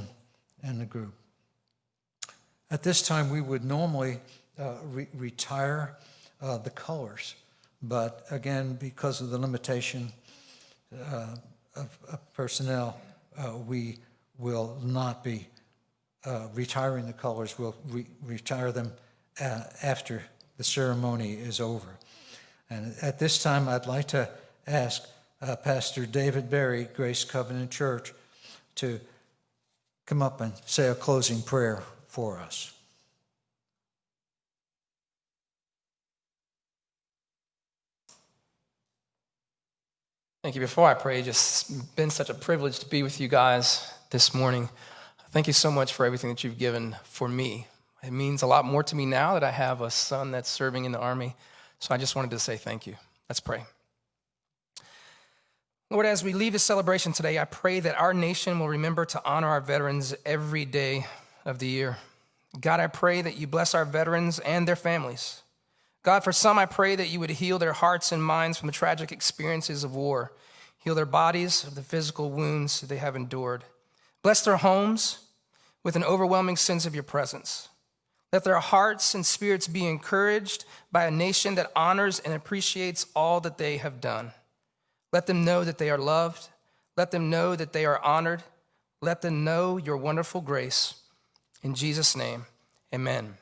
and the group. At this time, we would normally retire the colors, but again, because of the limitation of personnel, we will not be retiring the colors. We'll retire them after the ceremony is over. And at this time, I'd like to ask Pastor David Berry, Grace Covenant Church, to come up and say a closing prayer for us. Thank you. Before I pray, just been such a privilege to be with you guys this morning. Thank you so much for everything that you've given for me. It means a lot more to me now that I have a son that's serving in the Army. So I just wanted to say thank you. Let's pray. Lord, as we leave this celebration today, I pray that our nation will remember to honor our veterans every day of the year. God, I pray that you bless our veterans and their families. God, for some, I pray that you would heal their hearts and minds from the tragic experiences of war. Heal their bodies of the physical wounds they have endured. Bless their homes with an overwhelming sense of your presence. Let their hearts and spirits be encouraged by a nation that honors and appreciates all that they have done. Let them know that they are loved. Let them know that they are honored. Let them know your wonderful grace. In Jesus' name, amen.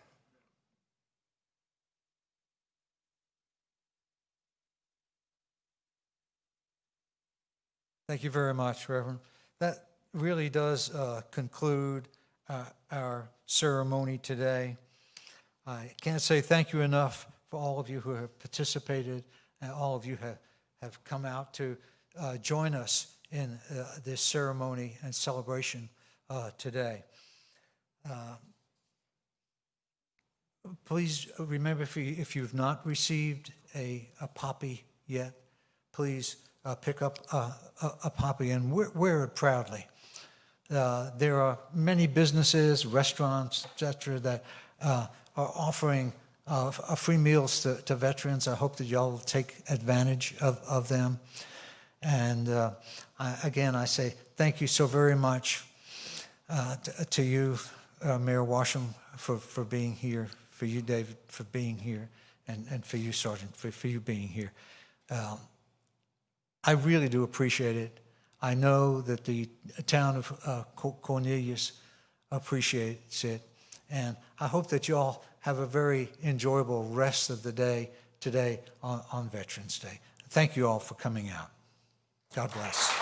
Thank you very much, Reverend. That really does conclude our ceremony today. I can't say thank you enough for all of you who have participated and all of you have come out to join us in this ceremony and celebration today. Please remember, if you've not received a poppy yet, please pick up a poppy and wear it proudly. There are many businesses, restaurants, etc., that are offering free meals to veterans. I hope that y'all will take advantage of them. And again, I say thank you so very much to you, Mayor Washam, for being here, for you, David, for being here, and for you, Sergeant, for you being here. I really do appreciate it. I know that the town of Cornelius appreciates it, and I hope that you all have a very enjoyable rest of the day today on Veterans Day. Thank you all for coming out. God bless.